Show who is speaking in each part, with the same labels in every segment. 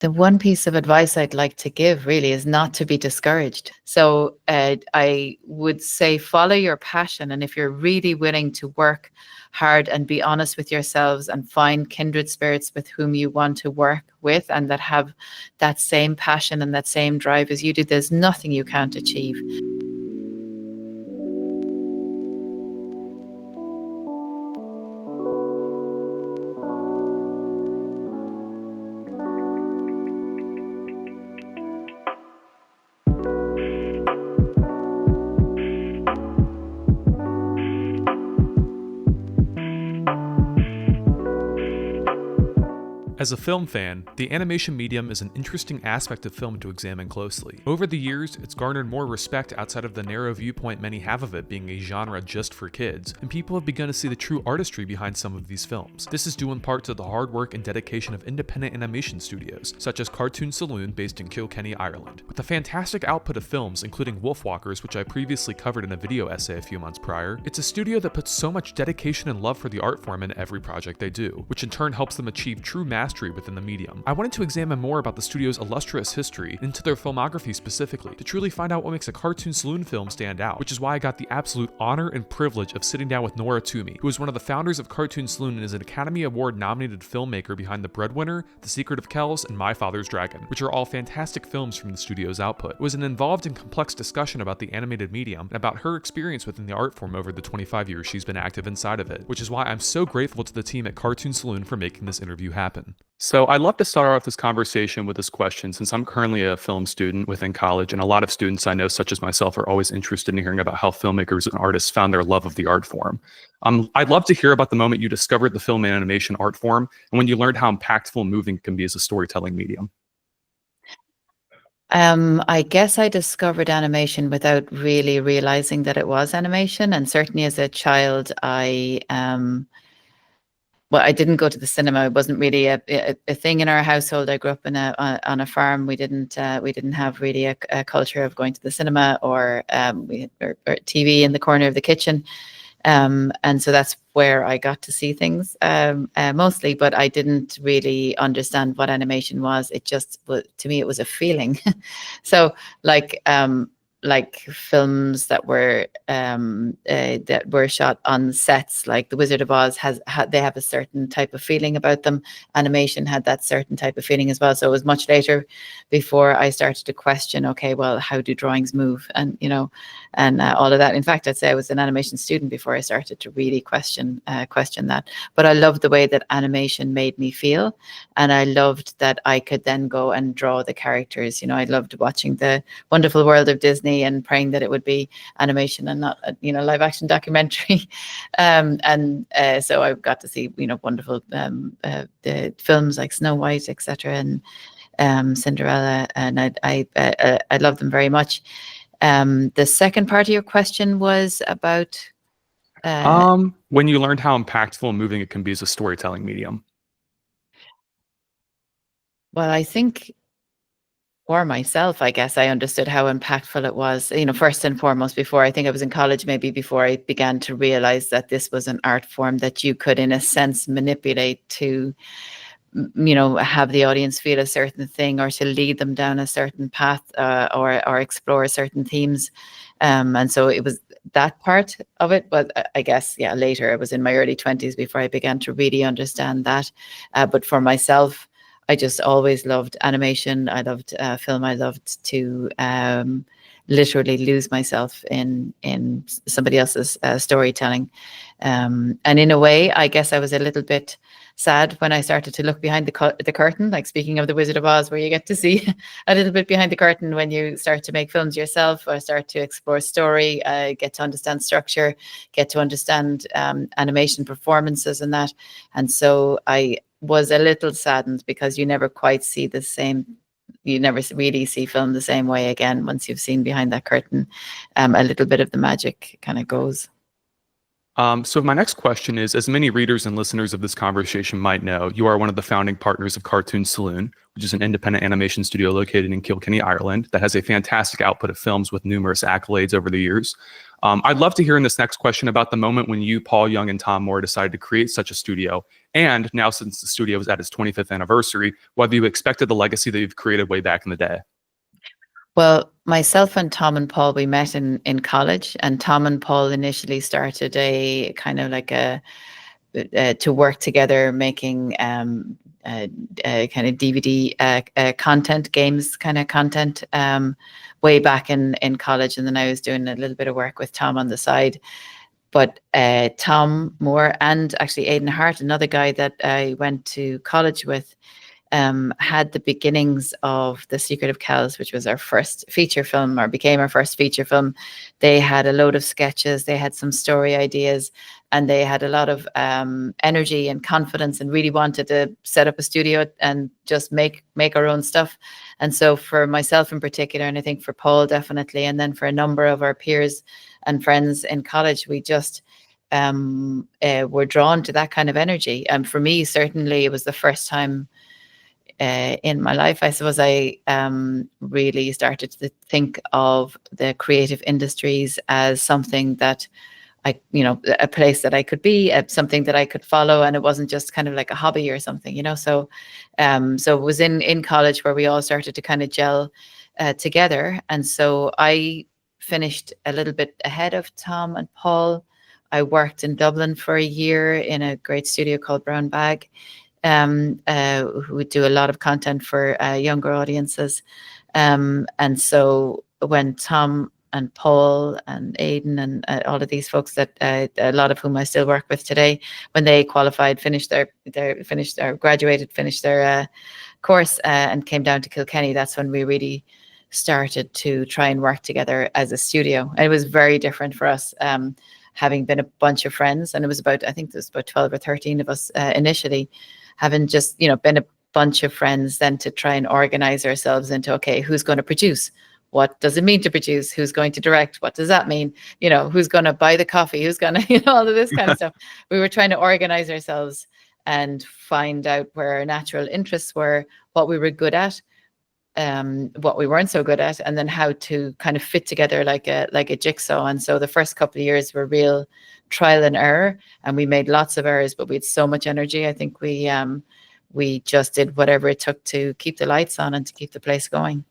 Speaker 1: The one piece of advice I'd like to give really is not to be discouraged. So I would say follow your passion. And if you're really willing to work hard and be honest with yourselves and find kindred spirits with whom you want to work with and that have that same passion and that same drive as you do, there's nothing you can't achieve.
Speaker 2: As a film fan, the animation medium is an interesting aspect of film to examine closely. Over the years, it's garnered more respect outside of the narrow viewpoint many have of it being a genre just for kids, and people have begun to see the true artistry behind some of these films. This is due in part to the hard work and dedication of independent animation studios, such as Cartoon Saloon based in Kilkenny, Ireland. With a fantastic output of films, including Wolfwalkers, which I previously covered in a video essay a few months prior, it's a studio that puts so much dedication and love for the art form in every project they do, which in turn helps them achieve true mastery within the medium. I wanted to examine more about the studio's illustrious history and into their filmography specifically, to truly find out what makes a Cartoon Saloon film stand out, which is why I got the absolute honor and privilege of sitting down with Nora Twomey, who is one of the founders of Cartoon Saloon and is an Academy Award nominated filmmaker behind The Breadwinner, The Secret of Kells, and My Father's Dragon, which are all fantastic films from the studio's output. It was an involved and complex discussion about the animated medium and about her experience within the art form over the 25 years she's been active inside of it, which is why I'm so grateful to the team at Cartoon Saloon for making this interview happen.
Speaker 3: So I'd love to start off this conversation with this question, since I'm currently a film student within college, and a lot of students I know, such as myself, are always interested in hearing about how filmmakers and artists found their love of the art form. I'd love to hear about the moment you discovered the film and animation art form, and when you learned how impactful and moving it can be as a storytelling medium.
Speaker 1: I guess I discovered animation without really realizing that it was animation. And certainly as a child, well, I didn't go to the cinema. It wasn't really a thing in our household. I grew up on a farm. We didn't have really a culture of going to the cinema or or TV in the corner of the kitchen. And so that's where I got to see things mostly, but I didn't really understand what animation was. It just, to me, it was a feeling. So like films that were shot on sets, like The Wizard of Oz they have a certain type of feeling about them. Animation had that certain type of feeling as well. So it was much later before I started to question, okay, well, how do drawings move? And, and all of that. In fact, I'd say I was an animation student before I started to really question that. But I loved the way that animation made me feel. And I loved that I could then go and draw the characters. I loved watching The Wonderful World of Disney and praying that it would be animation and not live action documentary. So I got to see wonderful the films like Snow White, etc., and Cinderella, and I love them very much. The second part of your question was about
Speaker 3: when you learned how impactful and moving it can be as a storytelling medium.
Speaker 1: Well, I think for myself, I guess I understood how impactful it was, first and foremost, before I think I was in college, maybe before I began to realize that this was an art form that you could, in a sense, manipulate to, have the audience feel a certain thing or to lead them down a certain path or explore certain themes. And so it was that part of it. But I guess, later, I was in my early 20s before I began to really understand that. But for myself, I just always loved animation. I loved film. I loved to literally lose myself in somebody else's storytelling. And in a way, I guess I was a little bit sad when I started to look behind the curtain, like speaking of The Wizard of Oz, where you get to see a little bit behind the curtain when you start to make films yourself or start to explore story, get to understand structure, get to understand animation performances and that. And so I was a little saddened because you never quite see the same, you never really see film the same way again. Once you've seen behind that curtain, a little bit of the magic kind of goes.
Speaker 3: So my next question is, as many readers and listeners of this conversation might know, you are one of the founding partners of Cartoon Saloon, which is an independent animation studio located in Kilkenny, Ireland, that has a fantastic output of films with numerous accolades over the years. I'd love to hear in this next question about the moment when you, Paul Young, and Tom Moore decided to create such a studio, and now since the studio is at its 25th anniversary, whether you expected the legacy that you've created way back in the day.
Speaker 1: Well, myself and Tom and Paul, we met in college, and Tom and Paul initially started a kind of like to work together, making kind of DVD content, games kind of content, way back in college. And then I was doing a little bit of work with Tom on the side. But Tom Moore and actually Aidan Hart, another guy that I went to college with, had the beginnings of The Secret of Kells, which was our first feature film, or became our first feature film. They had a load of sketches, they had some story ideas, and they had a lot of energy and confidence, and really wanted to set up a studio and just make our own stuff. And so for myself in particular, and I think for Paul definitely, and then for a number of our peers and friends in college, we just were drawn to that kind of energy. And for me, certainly, it was the first time in my life, I suppose, I really started to think of the creative industries as something that a place that I could be, something that I could follow, and it wasn't just kind of like a hobby or something, So, so it was in college where we all started to kind of gel together, and so I finished a little bit ahead of Tom and Paul. I worked in Dublin for a year in a great studio called Brown Bag, who would do a lot of content for younger audiences. And so when Tom and Paul and Aidan and all of these folks that a lot of whom I still work with today, when they qualified, finished their course and came down to Kilkenny, that's when we really started to try and work together as a studio. And it was very different for us, having been a bunch of friends, and I think there was about 12 or 13 of us initially, having just, been a bunch of friends, then to try and organize ourselves into, okay, who's going to produce? What does it mean to produce? Who's going to direct? What does that mean? Who's going to buy the coffee? Who's going to, all of this kind of stuff. We were trying to organize ourselves and find out where our natural interests were, what we were good at, what we weren't so good at, and then how to kind of fit together like a jigsaw. And so the first couple of years were real trial and error, and we made lots of errors, but we had so much energy. I think we just did whatever it took to keep the lights on and to keep the place going.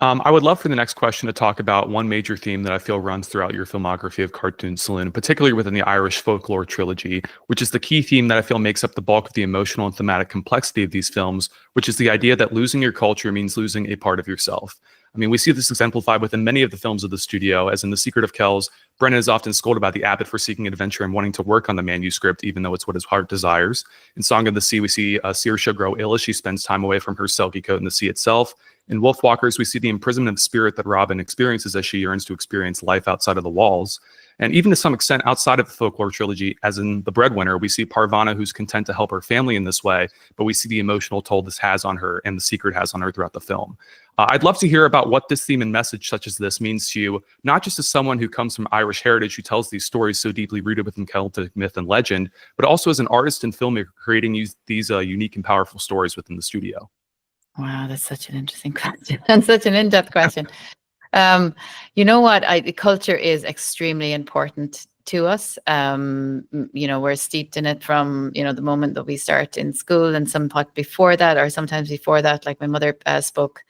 Speaker 3: I would love for the next question to talk about one major theme that I feel runs throughout your filmography of Cartoon Saloon, particularly within the Irish folklore trilogy, which is the key theme that I feel makes up the bulk of the emotional and thematic complexity of these films, which is the idea that losing your culture means losing a part of yourself. I mean, we see this exemplified within many of the films of the studio, as in The Secret of Kells, Brennan is often scolded by the abbot for seeking adventure and wanting to work on the manuscript, even though it's what his heart desires. In Song of the Sea, we see Saoirse grow ill as she spends time away from her selkie coat in the sea itself. In Wolfwalkers, we see the imprisonment of spirit that Robin experiences as she yearns to experience life outside of the walls. And even to some extent outside of the folklore trilogy, as in The Breadwinner, we see Parvana, who's content to help her family in this way, but we see the emotional toll this has on her and the secret has on her throughout the film. I'd love to hear about what this theme and message such as this means to you, not just as someone who comes from Irish heritage who tells these stories so deeply rooted within Celtic myth and legend, but also as an artist and filmmaker creating these unique and powerful stories within the studio.
Speaker 1: Wow, that's such an interesting question and such an in-depth question. You know what? Culture is extremely important to us. We're steeped in it from, the moment that we start in school, and somewhat before that, or sometimes before that. Like my mother spoke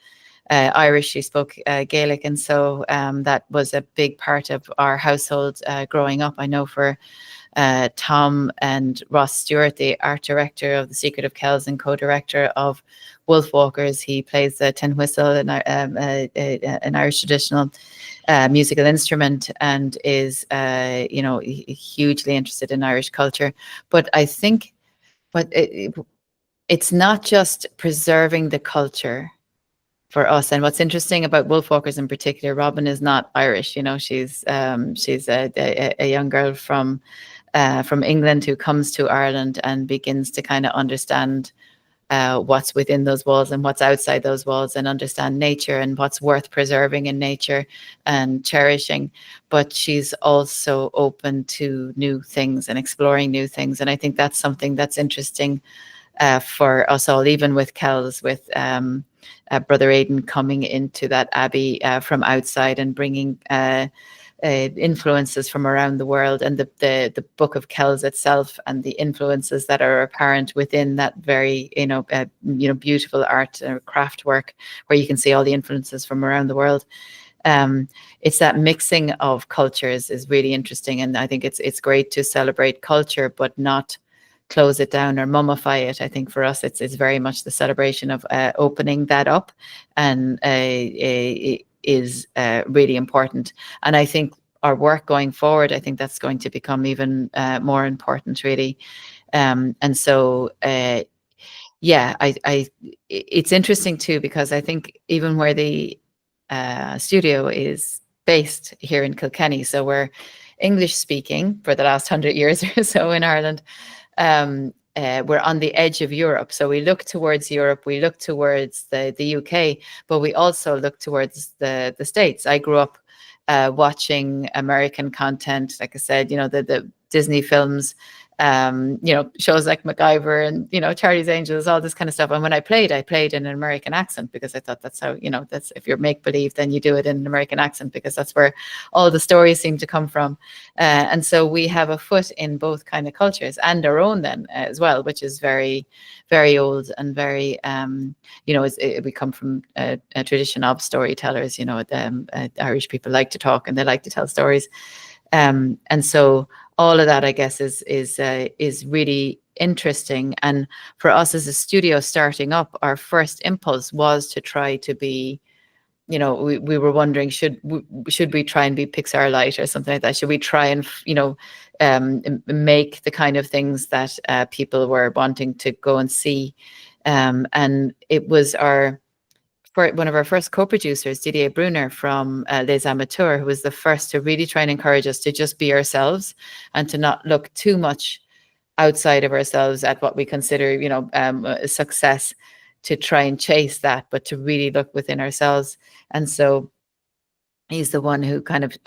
Speaker 1: Irish, she spoke Gaelic. And so that was a big part of our household growing up. I know for Tom and Ross Stewart, the art director of The Secret of Kells and co-director of Wolfwalkers, he plays the tin whistle, an Irish traditional musical instrument, and is hugely interested in Irish culture. But I think, it's not just preserving the culture for us. And what's interesting about Wolfwalkers in particular, Robin is not Irish. She's a young girl from England who comes to Ireland and begins to kind of understand what's within those walls and what's outside those walls, and understand nature and what's worth preserving in nature and cherishing. But she's also open to new things and exploring new things. And I think that's something that's interesting for us all, even with Kells, with Brother Aidan coming into that abbey from outside and bringing influences from around the world, and the Book of Kells itself, and the influences that are apparent within that very beautiful art or craft work, where you can see all the influences from around the world. It's that mixing of cultures is really interesting, and I think it's great to celebrate culture, but not close it down or mummify it. I think for us, it's very much the celebration of opening that up, and is really important. And I think our work going forward, I think that's going to become even more important, really. And so, it's interesting too, because I think even where the studio is based here in Kilkenny, so we're English speaking for the last 100 years or so in Ireland. We're on the edge of Europe. So we look towards Europe, we look towards the UK, but we also look towards the States. I grew up watching American content, like I said, the Disney films, shows like MacGyver and, Charlie's Angels, all this kind of stuff. And when I played in an American accent, because I thought that's how, that's, if you're make believe, then you do it in an American accent, because that's where all the stories seem to come from. And so we have a foot in both kind of cultures, and our own then as well, which is very, very old and very, we come from a tradition of storytellers. Irish people like to talk and they like to tell stories. And so all of that, I guess, is really interesting. And for us as a studio starting up, our first impulse was to try to be, we were wondering, should we try and be Pixar Light or something like that? Should we try and, make the kind of things that people were wanting to go and see? And it was one of our first co-producers, Didier Brunner from Les Amateurs, who was the first to really try and encourage us to just be ourselves and to not look too much outside of ourselves at what we consider, success, to try and chase that, but to really look within ourselves. And so he's the one who kind of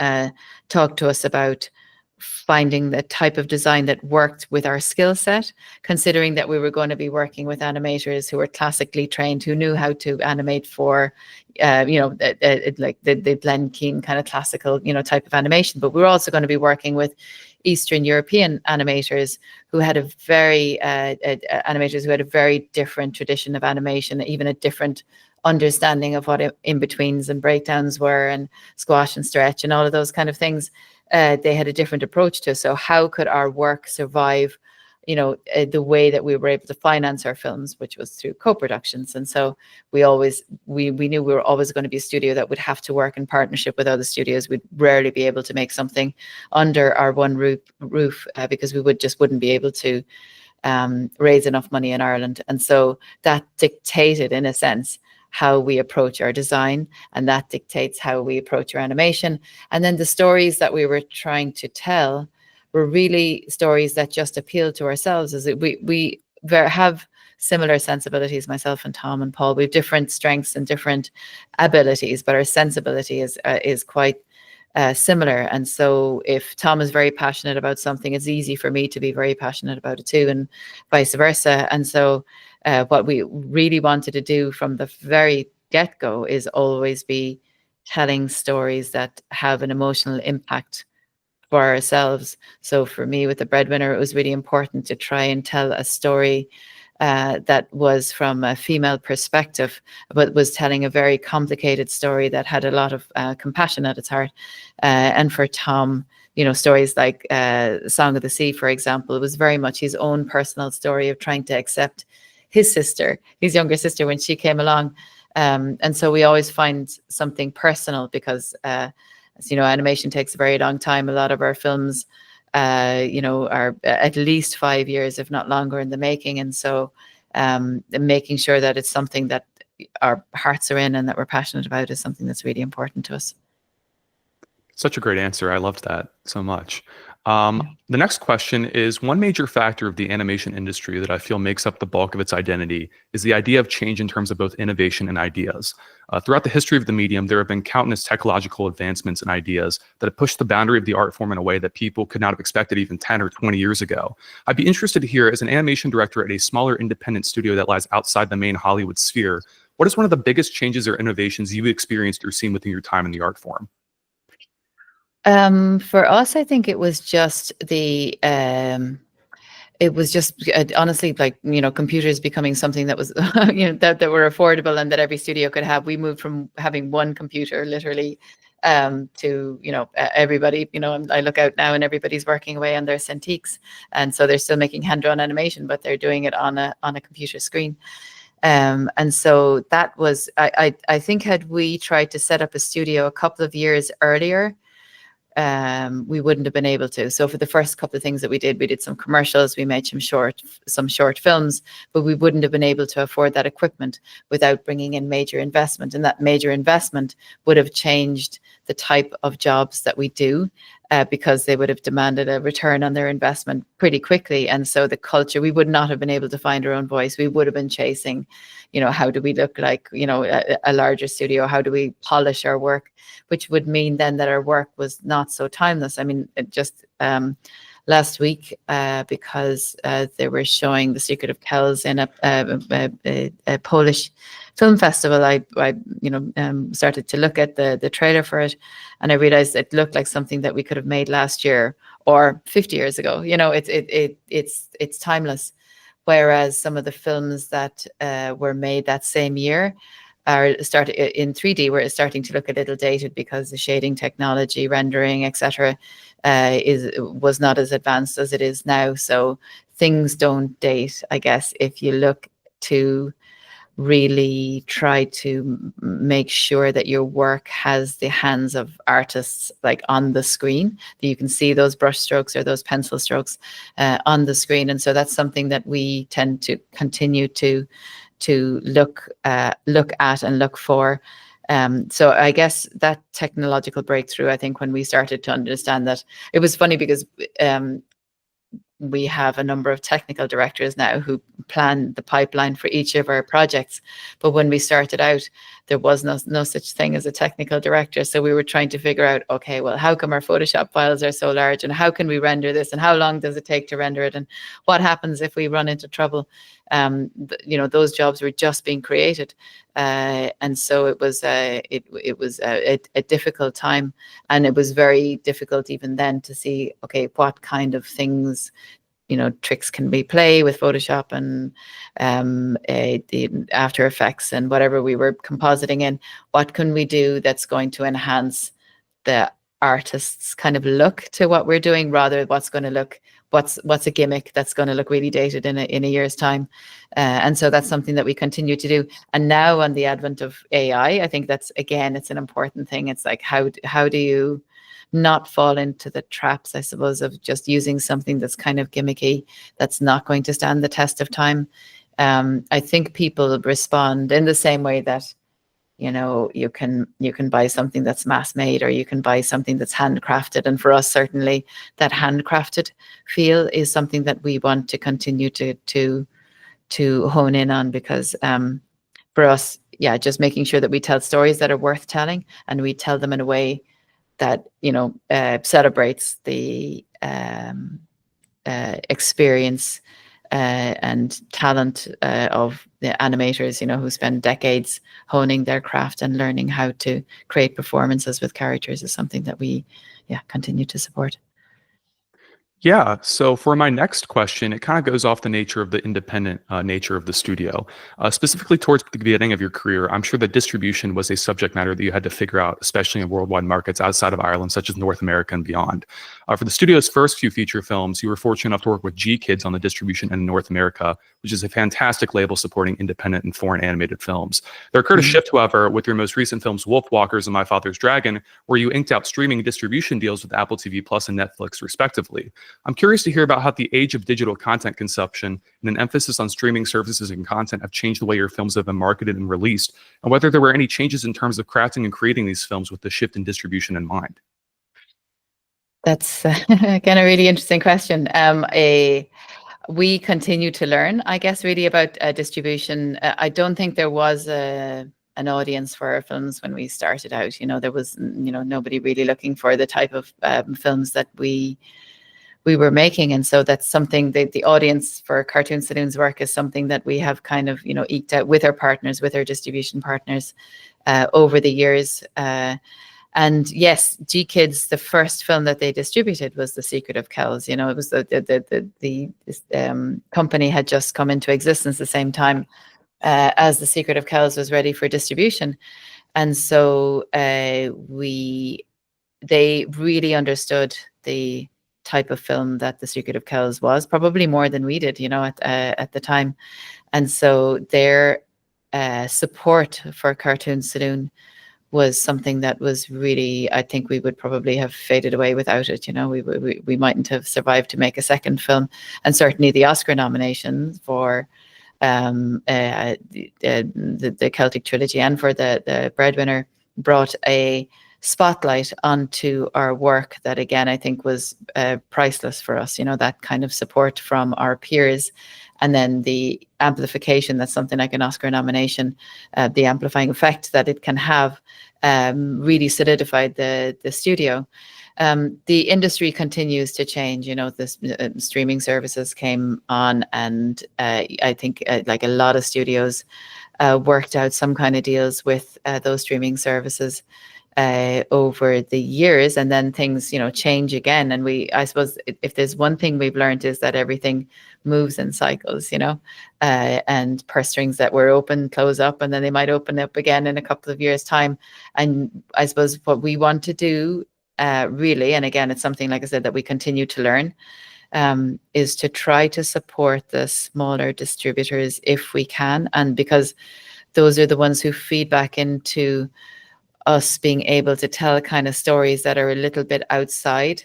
Speaker 1: talked to us about finding the type of design that worked with our skill set, considering that we were going to be working with animators who were classically trained, who knew how to animate for, like the Glen Keane kind of classical, type of animation. But we were also going to be working with Eastern European animators who had a very different tradition of animation, even a different understanding of what in-betweens and breakdowns were, and squash and stretch and all of those kind of things. They had a different approach to. So how could our work survive, the way that we were able to finance our films, which was through co-productions. And so we knew we were always going to be a studio that would have to work in partnership with other studios. We'd rarely be able to make something under our one roof because we wouldn't be able to raise enough money in Ireland. And so that dictated, in a sense, how we approach our design, and that dictates how we approach our animation. And then the stories that we were trying to tell were really stories that just appeal to ourselves. As we have similar sensibilities, myself and Tom and Paul. We have different strengths and different abilities, but our sensibility is quite similar. And so if Tom is very passionate about something, it's easy for me to be very passionate about it too, and vice versa. And so what we really wanted to do from the very get-go is always be telling stories that have an emotional impact for ourselves. So for me, with The Breadwinner, it was really important to try and tell a story that was from a female perspective, but was telling a very complicated story that had a lot of compassion at its heart. And for Tom, stories like Song of the Sea, for example, it was very much his own personal story of trying to accept his younger sister, when she came along. And so we always find something personal because, as you know, animation takes a very long time. A lot of our films, are at least 5 years, if not longer, in the making. And so making sure that it's something that our hearts are in and that we're passionate about is something that's really important to us.
Speaker 3: Such a great answer. I loved that so much. The next question is, one major factor of the animation industry that I feel makes up the bulk of its identity is the idea of change in terms of both innovation and ideas. Throughout the history of the medium, there have been countless technological advancements and ideas that have pushed the boundary of the art form in a way that people could not have expected even 10 or 20 years ago. I'd be interested to hear, as an animation director at a smaller independent studio that lies outside the main Hollywood sphere, what is one of the biggest changes or innovations you've experienced or seen within your time in the art form?
Speaker 1: For us, I think it was just honestly, like, computers becoming something that was, that were affordable and that every studio could have. We moved from having one computer literally to, everybody, I look out now and everybody's working away on their Cintiqs. And so they're still making hand-drawn animation, but they're doing it on a computer screen. And so that was, I think, had we tried to set up a studio a couple of years earlier, we wouldn't have been able to. So for the first couple of things that we did some commercials, we made some short films, but we wouldn't have been able to afford that equipment without bringing in major investment. And that major investment would have changed the type of jobs that we do, because they would have demanded a return on their investment pretty quickly. And so the culture, we would not have been able to find our own voice. We would have been chasing, how do we look like, a larger studio? How do we polish our work? Which would mean then that our work was not so timeless. I mean, just last week, because they were showing The Secret of Kells in a Polish film festival, I started to look at the trailer for it, and I realized it looked like something that we could have made last year or 50 years ago. It's timeless. Whereas some of the films that were made that same year are started in 3D, where it's starting to look a little dated because the shading technology, rendering, etc., was not as advanced as it is now. So things don't date, I guess, if you look to really try to make sure that your work has the hands of artists, like on the screen, that you can see those brush strokes or those pencil strokes on the screen. And so that's something that we tend to continue to look at and look for. So I guess that technological breakthrough, I think, when we started to understand that, it was funny because we have a number of technical directors now who plan the pipeline for each of our projects. But when we started out, there was no such thing as a technical director. So we were trying to figure out, okay, well, how come our Photoshop files are so large, and how can we render this, and how long does it take to render it, and what happens if we run into trouble? Those jobs were just being created. And so it was a difficult time, and it was very difficult even then to see, okay, what kind of things, tricks can we play with Photoshop and the After Effects and whatever we were compositing in. What can we do that's going to enhance the artist's kind of look to what we're doing, rather what's a gimmick that's going to look really dated in a year's time. And so that's something that we continue to do. And now, on the advent of AI, I think that's, again, it's an important thing. It's like, how do you not fall into the traps, I suppose, of just using something that's kind of gimmicky, that's not going to stand the test of time. I think people respond in the same way that, you can buy something that's mass made, or you can buy something that's handcrafted. And for us, certainly that handcrafted feel is something that we want to continue to hone in on, because for us, just making sure that we tell stories that are worth telling, and we tell them in a way that celebrates the experience and talent of the animators, who spend decades honing their craft and learning how to create performances with characters, is something that we continue to support.
Speaker 3: Yeah. So for my next question, it kind of goes off the nature of the independent nature of the studio. Specifically towards the beginning of your career, I'm sure that distribution was a subject matter that you had to figure out, especially in worldwide markets outside of Ireland, such as North America and beyond. For the studio's first few feature films, you were fortunate enough to work with G Kids on the distribution in North America, which is a fantastic label supporting independent and foreign animated films. There occurred a shift, however, with your most recent films, Wolfwalkers and My Father's Dragon, where you inked out streaming distribution deals with Apple TV Plus and Netflix, respectively. I'm curious to hear about how the age of digital content consumption and an emphasis on streaming services and content have changed the way your films have been marketed and released, and whether there were any changes in terms of crafting and creating these films with the shift in distribution in mind.
Speaker 1: That's again a really interesting question. We continue to learn, I guess, really about distribution. I don't think there was an audience for our films when we started out. There was, nobody really looking for the type of films that we were making, and so that's something that the audience for Cartoon Saloon's work is something that we have kind of, eked out with our partners, with our distribution partners over the years. And yes, G Kids, the first film that they distributed was The Secret of Kells. It was the company had just come into existence the same time as The Secret of Kells was ready for distribution. And so they really understood the type of film that The Secret of Kells was, probably more than we did, at the time. And so their support for Cartoon Saloon was something that was really, I think we would probably have faded away without it. We mightn't have survived to make a second film. And certainly the Oscar nomination for the Celtic trilogy and for the Breadwinner brought a spotlight onto our work that, again, I think was priceless for us. That kind of support from our peers, and then the amplification that something like an Oscar nomination, the amplifying effect that it can have, really solidified the studio. The industry continues to change. The streaming services came on, and I think like a lot of studios worked out some kind of deals with those streaming services over the years, and then things change again. And I suppose if there's one thing we've learned is that everything moves in cycles, and purse strings that were open close up, and then they might open up again in a couple of years' time. And I suppose what we want to do really, and again, it's something, like I said, that we continue to learn, is to try to support the smaller distributors if we can, and because those are the ones who feed back into us being able to tell kind of stories that are a little bit outside.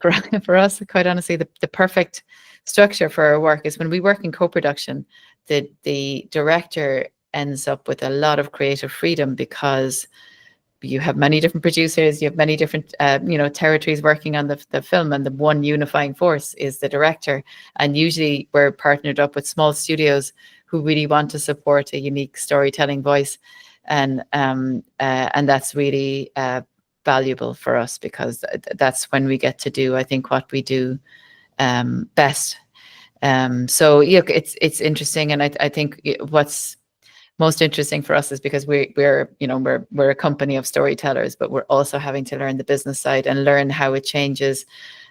Speaker 1: For us, quite honestly, the perfect structure for our work is when we work in co-production, the director ends up with a lot of creative freedom, because you have many different producers, you have many different territories working on the film, and the one unifying force is the director. And usually we're partnered up with small studios who really want to support a unique storytelling voice. And that's really valuable for us, because that's when we get to do, I think, what we do best. So it's interesting, and I think what's most interesting for us is because we're a company of storytellers, but we're also having to learn the business side and learn how it changes,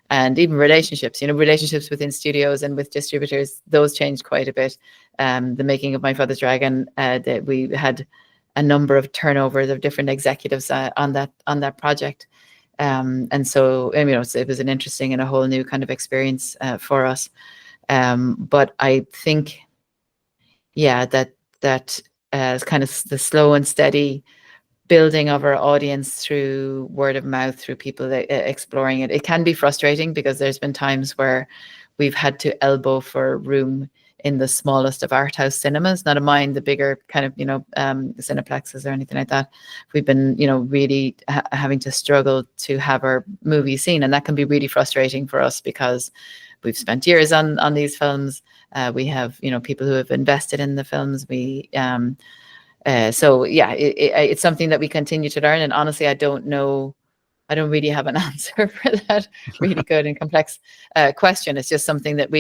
Speaker 1: and even relationships within studios and with distributors, those changed quite a bit. The making of My Father's Dragon, that we had a number of turnovers of different executives on that project. And so, it was an interesting and a whole new kind of experience for us. But I think, that kind of the slow and steady building of our audience through word of mouth, through people exploring it. It can be frustrating, because there's been times where we've had to elbow for room in the smallest of art house cinemas, not of mine, the bigger kind of, cineplexes or anything like that. We've been, really having to struggle to have our movie seen. And that can be really frustrating for us, because we've spent years on these films. We have, people who have invested in the films. It's something that we continue to learn. And honestly, I don't really have an answer for that really good and complex question. It's just something that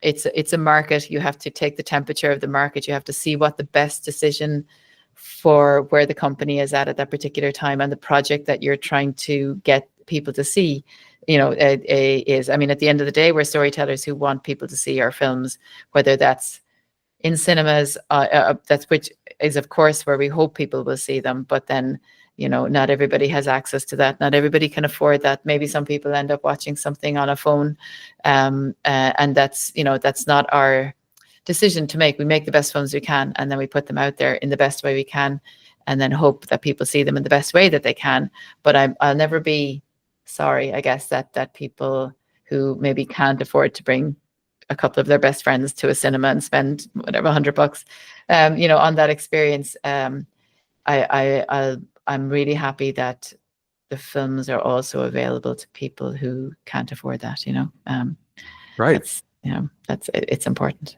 Speaker 1: it's a market. You have to take the temperature of the market. You have to see what the best decision for where the company is at that particular time, and the project that you're trying to get people to see, is. I mean, at the end of the day, we're storytellers who want people to see our films, whether that's in cinemas, that's which is, of course, where we hope people will see them. But then, not everybody has access to that. Not everybody can afford that. Maybe some people end up watching something on a phone, and that's not our decision to make. We make the best films we can, and then we put them out there in the best way we can, and then hope that people see them in the best way that they can. But I'll never be sorry, I guess, that people who maybe can't afford to bring a couple of their best friends to a cinema and spend whatever $100, on that experience. I'm really happy that the films are also available to people who can't afford that,
Speaker 3: Right.
Speaker 1: It's important.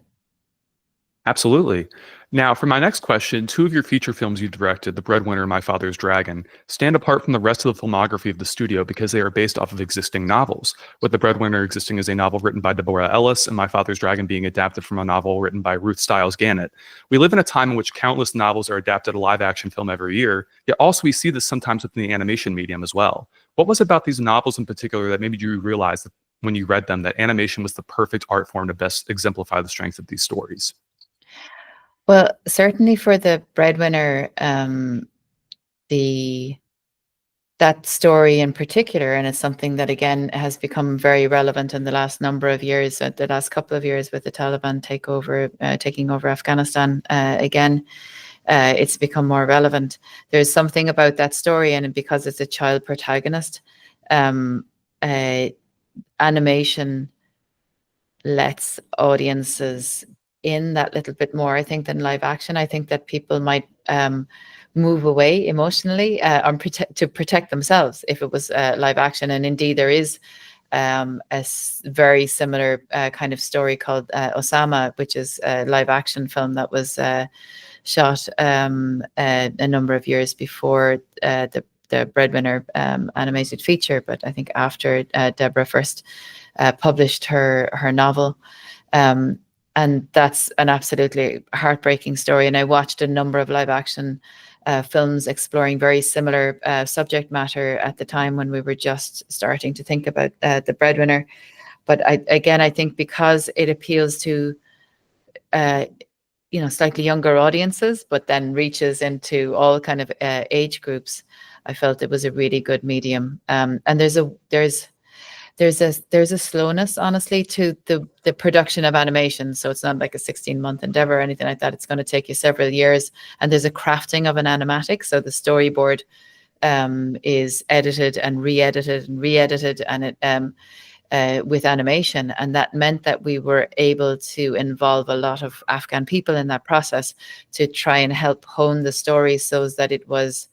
Speaker 3: Absolutely. Now, for my next question, two of your feature films you directed, The Breadwinner and My Father's Dragon, stand apart from the rest of the filmography of the studio because they are based off of existing novels, with The Breadwinner existing as a novel written by Deborah Ellis and My Father's Dragon being adapted from a novel written by Ruth Stiles Gannett. We live in a time in which countless novels are adapted to live-action film every year, yet also we see this sometimes within the animation medium as well. What was it about these novels in particular that made you realize that when you read them that animation was the perfect art form to best exemplify the strength of these stories?
Speaker 1: Well, certainly for The Breadwinner, that story in particular, and it's something that again has become very relevant in the last number of years, the last couple of years with the Taliban taking over Afghanistan again. It's become more relevant. There's something about that story, and because it's a child protagonist, animation lets audiences in that little bit more, I think, than live action. I think that people might move away emotionally to protect themselves if it was live action. And indeed, there is very similar kind of story called Osama, which is a live action film that was shot a number of years before the Breadwinner animated feature. But I think after Deborah first published her novel. And that's an absolutely heartbreaking story. And I watched a number of live action films exploring very similar subject matter at the time when we were just starting to think about The Breadwinner. But I think because it appeals to slightly younger audiences, but then reaches into all kind of age groups, I felt it was a really good medium. And there's a slowness, honestly, to the production of animation. So it's not like a 16-month endeavor or anything like that. It's going to take you several years. And there's a crafting of an animatic. So the storyboard is edited and re-edited and it with animation. And that meant that we were able to involve a lot of Afghan people in that process to try and help hone the story so that it was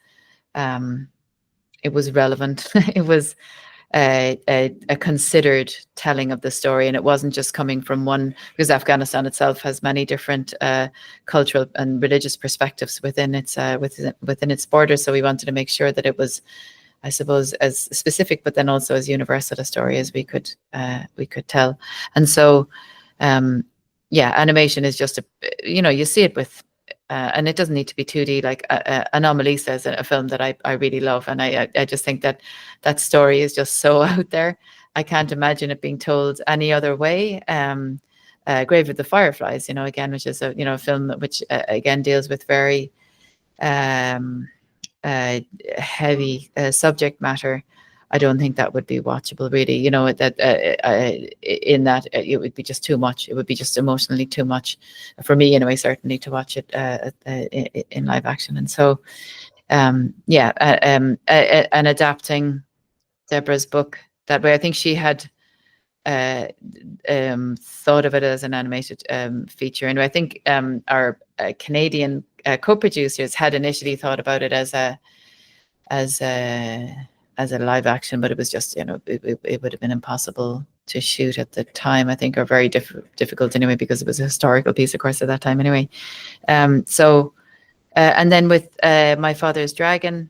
Speaker 1: relevant. It was a considered telling of the story, and it wasn't just coming from one, because Afghanistan itself has many different cultural and religious perspectives within its borders. So we wanted to make sure that it was, I suppose, as specific, but then also as universal a story as we could tell. And so, animation is just you see it with. And it doesn't need to be 2D. Like Anomalisa is a film that I really love, and I just think that story is just so out there. I can't imagine it being told any other way. Grave of the Fireflies, again, which is a film which again deals with very heavy subject matter. I don't think that would be watchable, really. In that it would be just too much. It would be just emotionally too much for me, anyway. Certainly to watch it in live action, and so and adapting Deborah's book that way. I think she had thought of it as an animated feature, and I think our Canadian co-producers had initially thought about it as a live action, but it was just, it would have been impossible to shoot at the time, I think, or very difficult anyway, because it was a historical piece, of course, at that time anyway. And then with My Father's Dragon,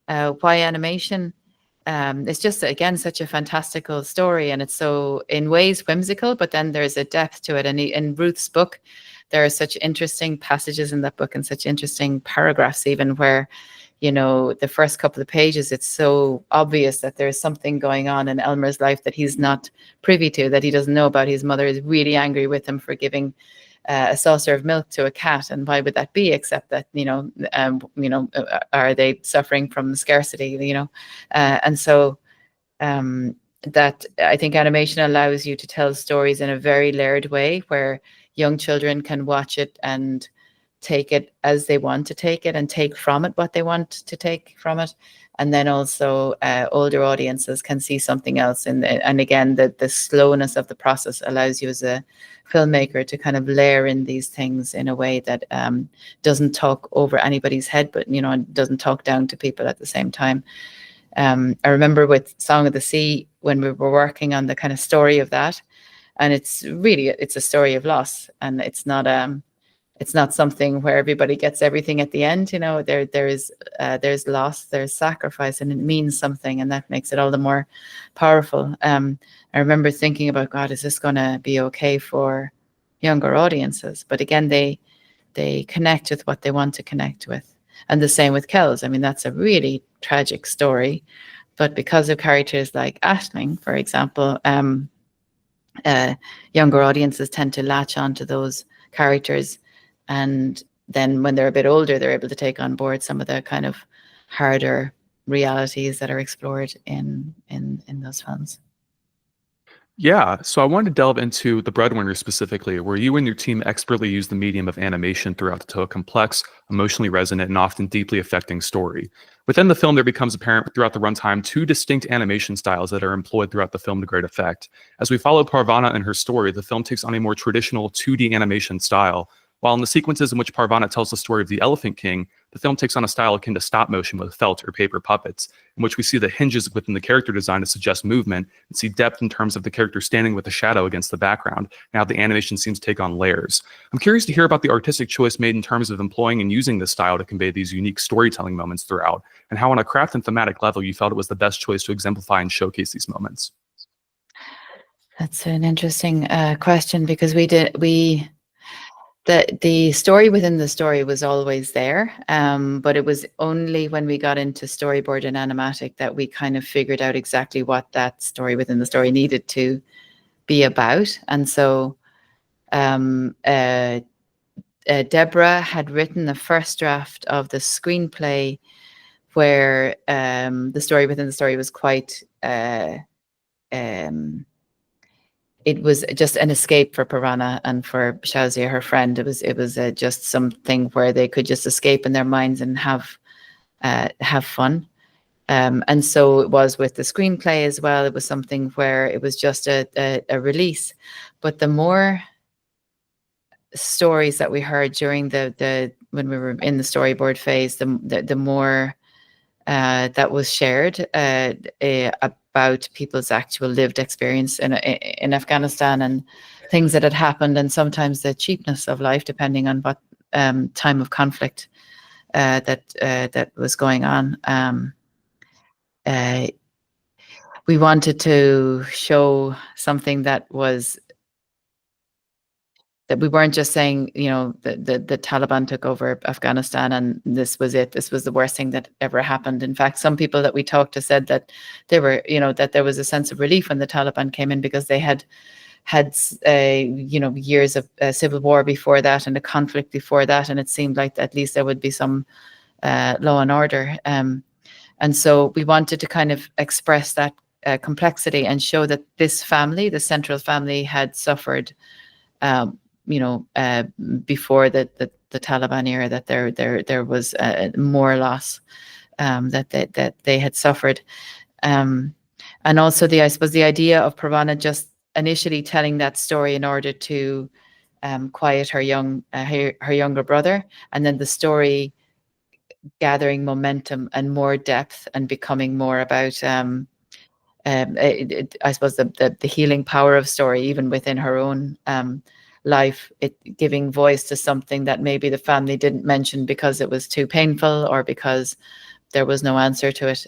Speaker 1: why animation? It's just, again, such a fantastical story, and it's so, in ways, whimsical, but then there's a depth to it. And in Ruth's book, there are such interesting passages in that book and such interesting paragraphs, even where the first couple of pages, it's so obvious that there's something going on in Elmer's life that he's not privy to, that he doesn't know about. His mother is really angry with him for giving a saucer of milk to a cat. And why would that be, except that, are they suffering from scarcity, and so that I think animation allows you to tell stories in a very layered way, where young children can watch it and take it as they want to take it and take from it what they want to take from it. And then also older audiences can see something else. And again, the slowness of the process allows you as a filmmaker to kind of layer in these things in a way that doesn't talk over anybody's head, but, and doesn't talk down to people at the same time. I remember with Song of the Sea, when we were working on the kind of story of that, and it's a story of loss, and it's not something where everybody gets everything at the end. There's loss, there's sacrifice, and it means something, and that makes it all the more powerful. I remember thinking about, God, is this going to be okay for younger audiences? But again, they connect with what they want to connect with. And the same with Kells. I mean, that's a really tragic story, but because of characters like Aisling, for example, younger audiences tend to latch onto those characters, and then when they're a bit older, they're able to take on board some of the kind of harder realities that are explored in those films.
Speaker 3: Yeah, so I wanted to delve into The Breadwinner specifically, where you and your team expertly use the medium of animation throughout to tell a complex, emotionally resonant, and often deeply affecting story. Within the film, there becomes apparent throughout the runtime two distinct animation styles that are employed throughout the film to great effect. As we follow Parvana and her story, the film takes on a more traditional 2D animation style, while in the sequences in which Parvana tells the story of the Elephant King, the film takes on a style akin to stop motion with felt or paper puppets, in which we see the hinges within the character design to suggest movement and see depth in terms of the character standing with the shadow against the background. Now the animation seems to take on layers. I'm curious to hear about the artistic choice made in terms of employing and using this style to convey these unique storytelling moments throughout, and how on a craft and thematic level you felt it was the best choice to exemplify and showcase these moments.
Speaker 1: That's an interesting question, because the story within the story was always there, but it was only when we got into storyboard and animatic that we kind of figured out exactly what that story within the story needed to be about. And so Deborah had written the first draft of the screenplay, where the story within the story was quite it was just an escape for Parvana and for Shazia, her friend. It was just something where they could just escape in their minds and have fun. And so it was with the screenplay as well. It was something where it was just a release. But the more stories that we heard during the when we were in the storyboard phase, the more that was shared about people's actual lived experience in Afghanistan, and things that had happened, and sometimes the cheapness of life, depending on what time of conflict that was going on. We wanted to show something that we weren't just saying, the Taliban took over Afghanistan and this was it. This was the worst thing that ever happened. In fact, some people that we talked to said that they were, that there was a sense of relief when the Taliban came in, because they had years of civil war before that and a conflict before that, and it seemed like at least there would be some law and order. And so we wanted to kind of express that complexity and show that this family, the central family, had suffered before the Taliban era, that there was more loss that they had suffered, and also I suppose the idea of Parvana just initially telling that story in order to quiet her younger brother, and then the story gathering momentum and more depth and becoming more about I suppose the healing power of story, even within her own life, it giving voice to something that maybe the family didn't mention because it was too painful or because there was no answer to it.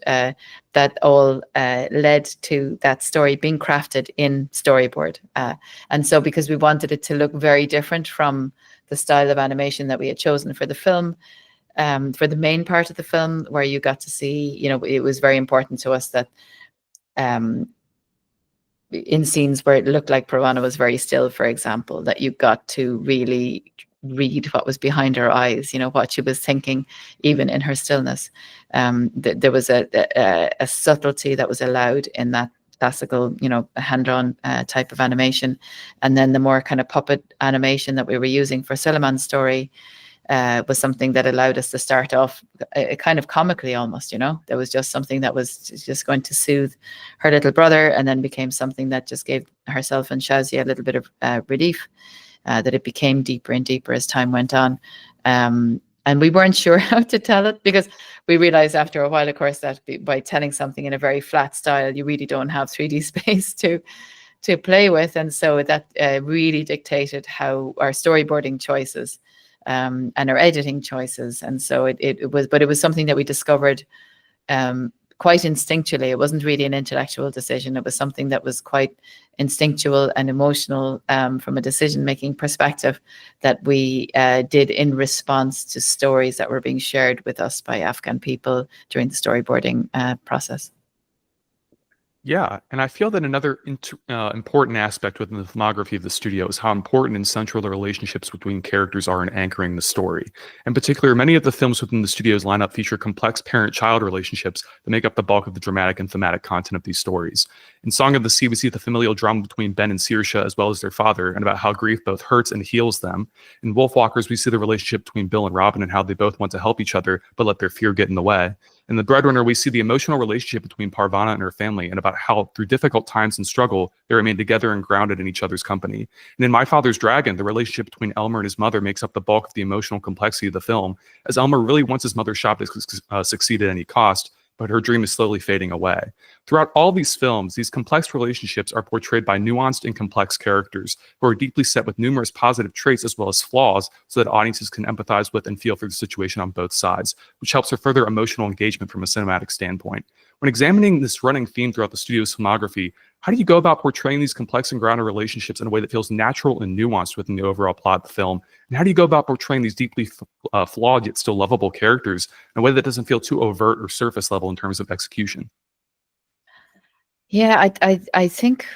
Speaker 1: That all led to that story being crafted in storyboard. And so because we wanted it to look very different from the style of animation that we had chosen for the film, for the main part of the film, where you got to see, it was very important to us that in scenes where it looked like Parvana was very still, for example, that you got to really read what was behind her eyes, what she was thinking, even in her stillness. There was a subtlety that was allowed in that classical, hand-drawn type of animation. And then the more kind of puppet animation that we were using for Suleiman's story was something that allowed us to start off kind of comically almost, There was just something that was just going to soothe her little brother, and then became something that just gave herself and Shazia a little bit of relief, that it became deeper and deeper as time went on. And we weren't sure how to tell it, because we realized after a while, of course, that by telling something in a very flat style, you really don't have 3D space to play with. And so that really dictated how our storyboarding choices and our editing choices. And so it was something that we discovered quite instinctually. It wasn't really an intellectual decision. It was something that was quite instinctual and emotional from a decision-making perspective, that we did in response to stories that were being shared with us by Afghan people during the storyboarding process.
Speaker 3: Yeah, and I feel that another important aspect within the filmography of the studio is how important and central the relationships between characters are in anchoring the story. In particular, many of the films within the studio's lineup feature complex parent-child relationships that make up the bulk of the dramatic and thematic content of these stories. In Song of the Sea, we see the familial drama between Ben and Saoirse, as well as their father, and about how grief both hurts and heals them. In Wolfwalkers, we see the relationship between Bill and Robin and how they both want to help each other, but let their fear get in the way. In The Breadwinner, we see the emotional relationship between Parvana and her family, and about how, through difficult times and struggle, they remain together and grounded in each other's company. And in My Father's Dragon, the relationship between Elmer and his mother makes up the bulk of the emotional complexity of the film, as Elmer really wants his mother's shop to succeed at any cost, but her dream is slowly fading away. Throughout all these films, these complex relationships are portrayed by nuanced and complex characters who are deeply set with numerous positive traits as well as flaws, so that audiences can empathize with and feel for the situation on both sides, which helps for further emotional engagement from a cinematic standpoint. When examining this running theme throughout the studio's filmography, how do you go about portraying these complex and grounded relationships in a way that feels natural and nuanced within the overall plot of the film? And how do you go about portraying these deeply flawed yet still lovable characters in a way that doesn't feel too overt or surface level in terms of execution?
Speaker 1: Yeah, I think,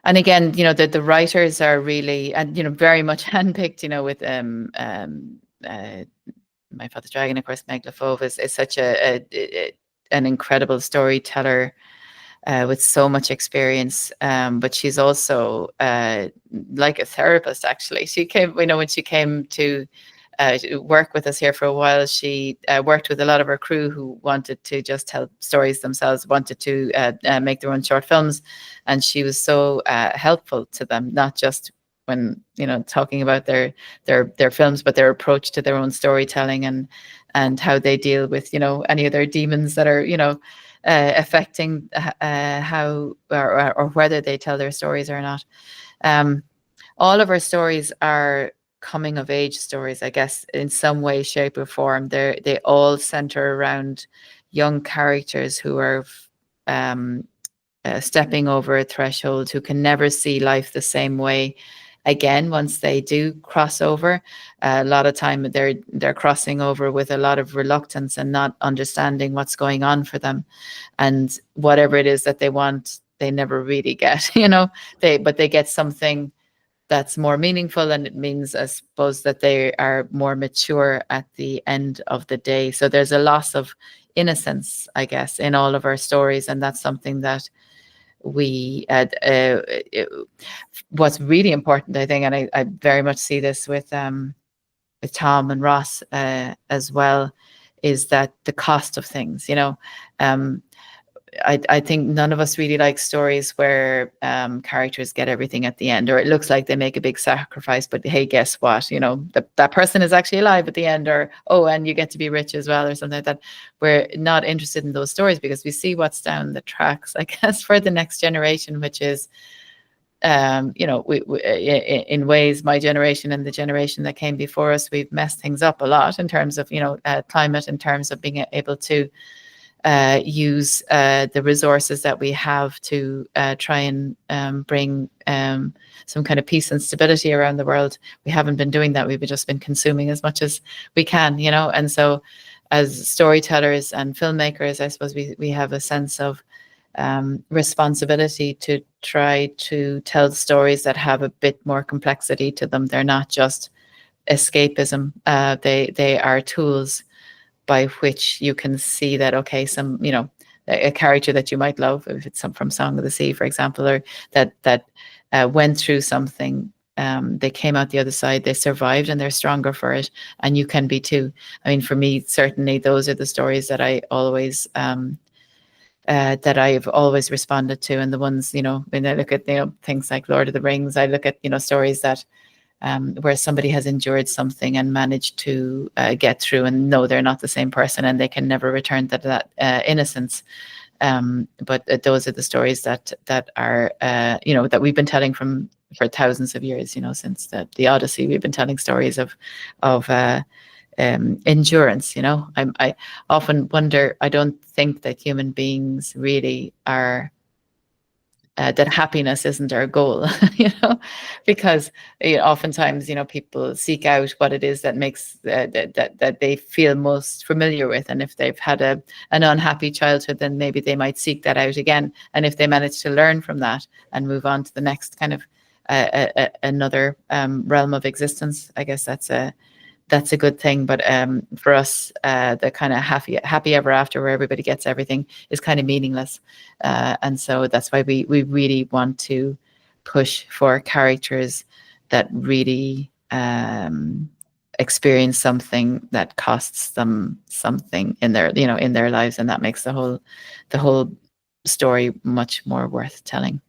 Speaker 1: and again, the writers are really, and very much handpicked, with My Father's Dragon, of course. Meg LaFauve is such an incredible storyteller with so much experience, but she's also like a therapist. Actually, she came, when she came to work with us here for a while, she worked with a lot of our crew who wanted to just tell stories themselves, wanted to make their own short films, and she was so helpful to them, not just when talking about their films, but their approach to their own storytelling, and how they deal with any of their demons that are affecting how or whether they tell their stories or not. All of our stories are coming of age stories, I guess, in some way, shape, or form. They all center around young characters who are stepping over a threshold, who can never see life the same way again once they do cross over. A lot of time they're crossing over with a lot of reluctance and not understanding what's going on for them, and whatever it is that they want, they never really get. But they get something that's more meaningful, and it means, I suppose, that they are more mature at the end of the day. So there's a loss of innocence, I guess, in all of our stories, and that's something that we what's really important, I think, and I very much see this with Tom and Ross as well, is that the cost of things. I think none of us really like stories where characters get everything at the end, or it looks like they make a big sacrifice, but hey, guess what? That person is actually alive at the end, or and you get to be rich as well, or something like that. We're not interested in those stories because we see what's down the tracks, I guess, for the next generation, which is, we, in ways, my generation and the generation that came before us, we've messed things up a lot in terms of, climate, in terms of being able to use the resources that we have to try and bring some kind of peace and stability around the world. We haven't been doing that. We've just been consuming as much as we can, and so as storytellers and filmmakers, I suppose we have a sense of responsibility to try to tell stories that have a bit more complexity to them. They're not just escapism. They are tools by which you can see that, okay, a character that you might love, if it's from Song of the Sea, for example, or that went through something, they came out the other side, they survived, and they're stronger for it, and you can be too. I mean, for me, certainly, those are the stories that I always that I've always responded to, and the ones, when I look at things like Lord of the Rings, I look at stories that where somebody has endured something and managed to get through and know they're not the same person and they can never return to that innocence. But those are the stories that are, that we've been telling for thousands of years, since the Odyssey. We've been telling stories of endurance. I often wonder, I don't think that human beings really are, that happiness isn't our goal, because oftentimes, people seek out what it is that makes that they feel most familiar with. And if they've had an unhappy childhood, then maybe they might seek that out again. And if they manage to learn from that and move on to the next kind of another realm of existence, I guess that's a good thing. But for us, the kind of happy ever after, where everybody gets everything, is kind of meaningless. And so that's why we really want to push for characters that really experience something that costs them something in their lives, and that makes the whole story much more worth telling.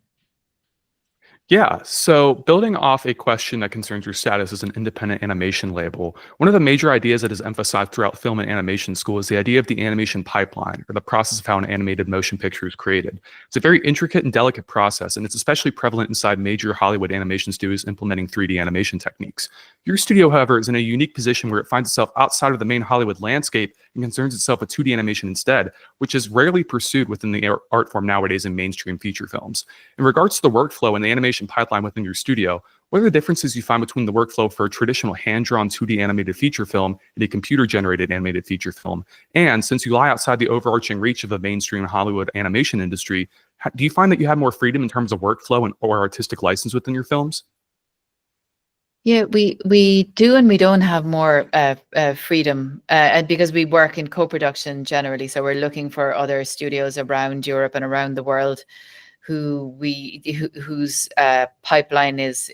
Speaker 3: Yeah, so building off a question that concerns your status as an independent animation label, one of the major ideas that is emphasized throughout film and animation school is the idea of the animation pipeline, or the process of how an animated motion picture is created. It's a very intricate and delicate process, and it's especially prevalent inside major Hollywood animation studios implementing 3D animation techniques. Your studio, however, is in a unique position where it finds itself outside of the main Hollywood landscape and concerns itself with 2D animation instead, which is rarely pursued within the art form nowadays in mainstream feature films. In regards to the workflow and the animation pipeline within your studio, what are the differences you find between the workflow for a traditional hand-drawn 2D animated feature film and a computer-generated animated feature film? And since you lie outside the overarching reach of the mainstream Hollywood animation industry, do you find that you have more freedom in terms of workflow or artistic license within your films?
Speaker 1: Yeah, we do and we don't have more freedom, and because we work in co-production generally, so we're looking for other studios around Europe and around the world whose pipeline is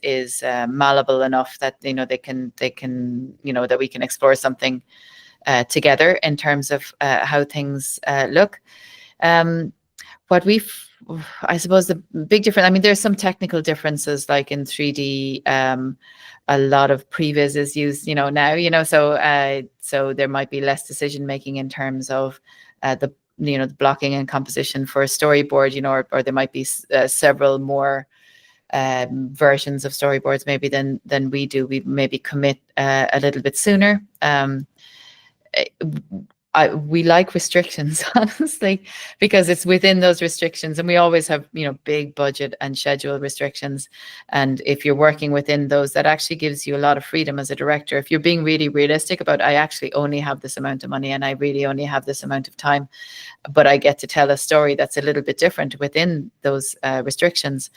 Speaker 1: malleable enough that they can that we can explore something together in terms of how things look. I suppose the big difference, I mean, there's some technical differences, like in 3D, a lot of previs is used, now, so there might be less decision making in terms of the blocking and composition for a storyboard, or there might be several more versions of storyboards maybe than we do. We maybe commit a little bit sooner. We like restrictions, honestly, because it's within those restrictions, and we always have, big budget and schedule restrictions. And if you're working within those, that actually gives you a lot of freedom as a director. If you're being really realistic about, I actually only have this amount of money and I really only have this amount of time, but I get to tell a story that's a little bit different within those restrictions,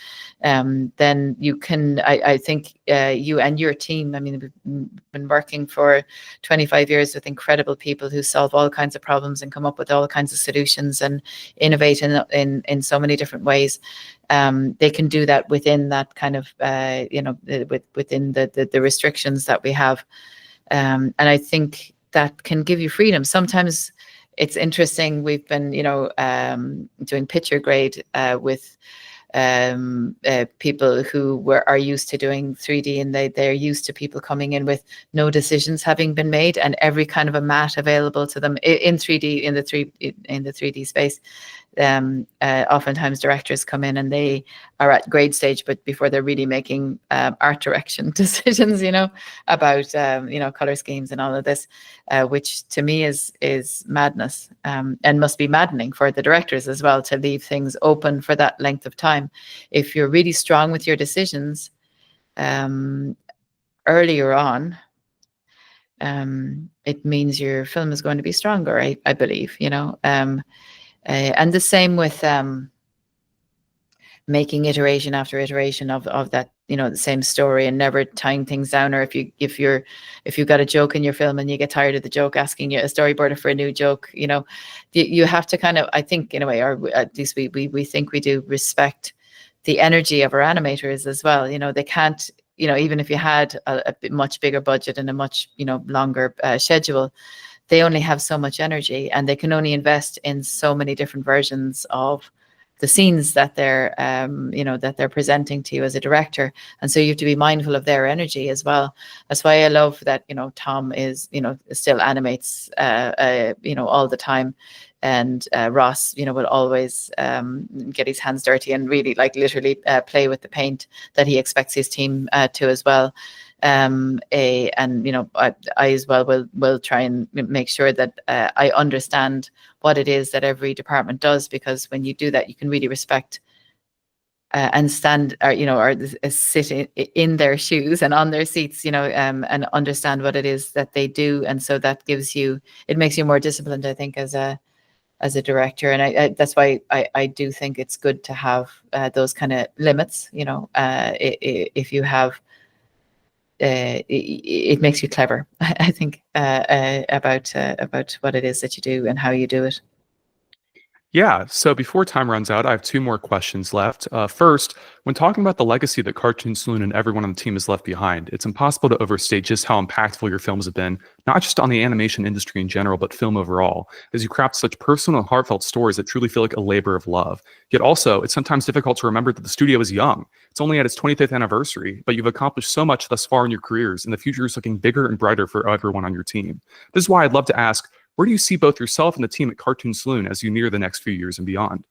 Speaker 1: then you can, I think you and your team, I mean, we've been working for 25 years with incredible people who solve all kinds of problems and come up with all kinds of solutions and innovate in so many different ways. They can do that within that kind of, within the restrictions that we have. And I think that can give you freedom. Sometimes it's interesting. We've been, doing picture grade with people who are used to doing 3D, and they're used to people coming in with no decisions having been made and every kind of a mat available to them in 3D, in the 3D space. Oftentimes directors come in and they are at grade stage, but before they're really making art direction decisions, about color schemes and all of this, which to me is madness, and must be maddening for the directors as well, to leave things open for that length of time. If you're really strong with your decisions earlier on, it means your film is going to be stronger, I believe, and the same with making iteration after iteration of that, the same story, and never tying things down. Or if you've got a joke in your film and you get tired of the joke, asking a storyboarder for a new joke, you have to kind of, I think, in a way, or at least we think we do, respect the energy of our animators as well. They can't, even if you had a much bigger budget and a much, longer schedule, they only have so much energy, and they can only invest in so many different versions of the scenes that they're that they're presenting to you as a director, and so you have to be mindful of their energy as well. That's why I love that Tom is still animates all the time, and Ross will always get his hands dirty and really literally play with the paint that he expects his team to as well. I as well will try and make sure that I understand what it is that every department does, because when you do that, you can really respect and stand or sit in their shoes and on their seats, and understand what it is that they do. And so that it makes you more disciplined, I think, as a director. And I that's why I do think it's good to have those kind of limits, if you have it makes you clever, I think, about what it is that you do and how you do it.
Speaker 3: Yeah, so before time runs out, I have two more questions left. First, when talking about the legacy that Cartoon Saloon and everyone on the team has left behind, it's impossible to overstate just how impactful your films have been, not just on the animation industry in general, but film overall, as you craft such personal and heartfelt stories that truly feel like a labor of love. Yet also, it's sometimes difficult to remember that the studio is young. It's only at its 25th anniversary, but you've accomplished so much thus far in your careers, and the future is looking bigger and brighter for everyone on your team. This is why I'd love to ask, where do you see both yourself and the team at Cartoon Saloon as you near the next few years and beyond?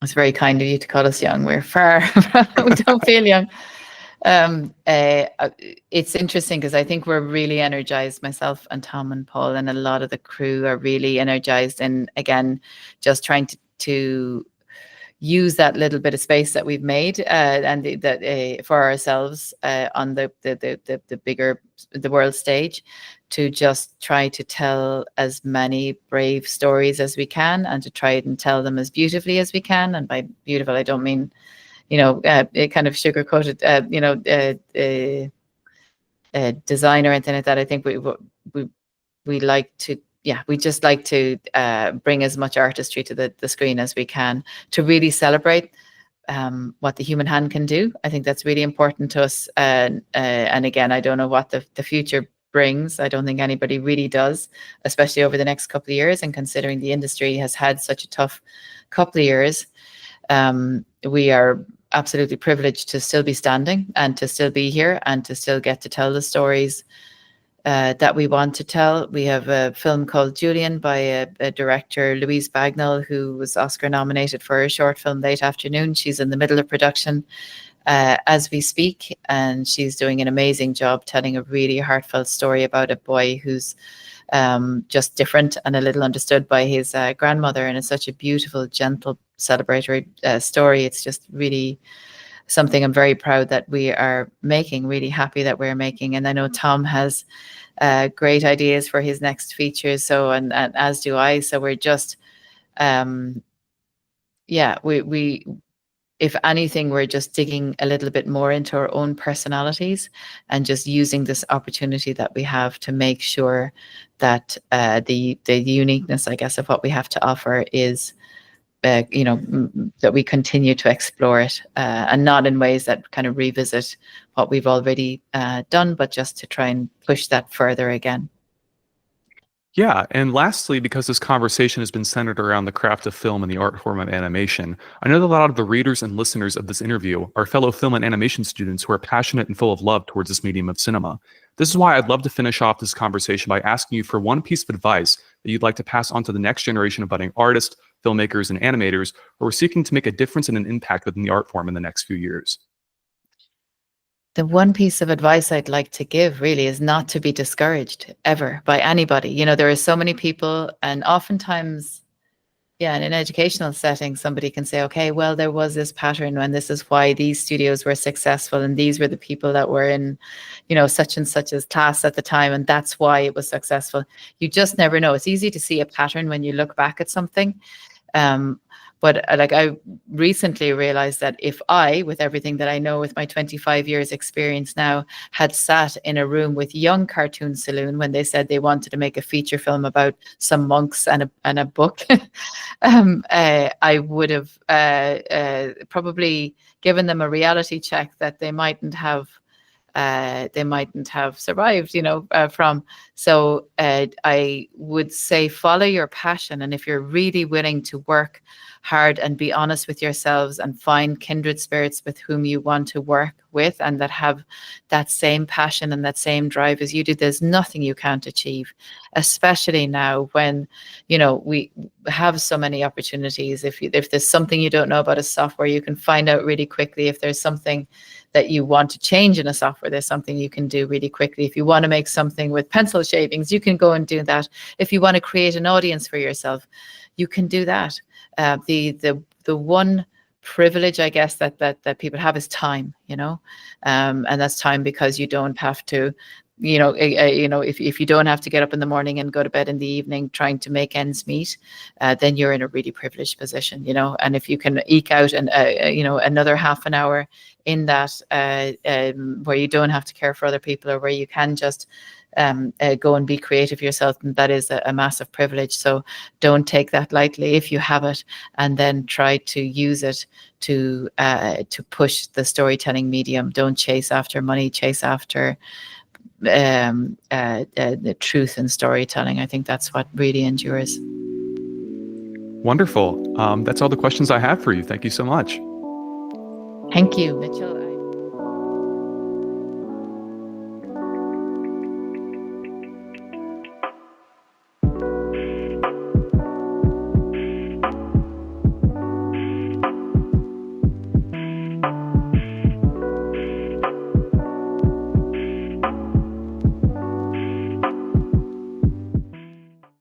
Speaker 1: It's very kind of you to call us young. We're far we don't feel young. It's interesting because I think we're really energized. Myself and Tom and Paul and a lot of the crew are really energized, and again, just trying to use that little bit of space that we've made and that for ourselves on the bigger world stage, to just try to tell as many brave stories as we can, and to try and tell them as beautifully as we can. And by beautiful, I don't mean it kind of sugar-coated design or anything like that. I think we like to, we just like to bring as much artistry to the screen as we can, to really celebrate what the human hand can do. I think that's really important to us. And again, I don't know what the future brings. I don't think anybody really does, especially over the next couple of years. And considering the industry has had such a tough couple of years, we are absolutely privileged to still be standing and to still be here and to still get to tell the stories that we want to tell. We have a film called Julian by a director, Louise Bagnall, who was Oscar nominated for a short film, Late Afternoon. She's in the middle of production as we speak, and she's doing an amazing job telling a really heartfelt story about a boy who's just different and a little understood by his grandmother. And it's such a beautiful, gentle, celebratory story. It's just really something I'm very proud that we are making, really happy that we're making. And I know Tom has great ideas for his next features. So, and as do I. So we're just, we if anything, we're just digging a little bit more into our own personalities and just using this opportunity that we have to make sure that the uniqueness, I guess, of what we have to offer is that we continue to explore it, and not in ways that kind of revisit what we've already done, but just to try and push that further again.
Speaker 3: Yeah, and lastly, because this conversation has been centered around the craft of film and the art form of animation, I know that a lot of the readers and listeners of this interview are fellow film and animation students who are passionate and full of love towards this medium of cinema. This is why I'd love to finish off this conversation by asking you for one piece of advice that you'd like to pass on to the next generation of budding artists, filmmakers, and animators who are seeking to make a difference and an impact within the art form in the next few years.
Speaker 1: The one piece of advice I'd like to give really is not to be discouraged ever by anybody. There are so many people, and oftentimes, in an educational setting, somebody can say, okay, well, there was this pattern and this is why these studios were successful and these were the people that were in, such and such as class at the time, and that's why it was successful. You just never know. It's easy to see a pattern when you look back at something. But I recently realized that if I, with everything that I know with my 25 years experience now, had sat in a room with young Cartoon Saloon when they said they wanted to make a feature film about some monks and a book, I would have probably given them a reality check that they mightn't have they mightn't have survived, from. So I would say follow your passion. And if you're really willing to work hard and be honest with yourselves and find kindred spirits with whom you want to work with and that have that same passion and that same drive as you do, there's nothing you can't achieve, especially now when, we have so many opportunities. If there's something you don't know about a software, you can find out really quickly. If there's something that you want to change in a software, there's something you can do really quickly. If you want to make something with pencil shavings, you can go and do that. If you want to create an audience for yourself, you can do that. The one privilege, I guess, that people have is time, and that's time because you don't have to, if you don't have to get up in the morning and go to bed in the evening trying to make ends meet, then you're in a really privileged position, and if you can eke out another half an hour in that where you don't have to care for other people, or where you can just go and be creative yourself, and that is a massive privilege. So don't take that lightly if you have it, and then try to use it to push the storytelling medium. Don't chase after money, chase after the truth in storytelling. I think that's what really endures.
Speaker 3: Wonderful. That's all the questions I have for you. Thank you so much.
Speaker 1: Thank you, Mitchell.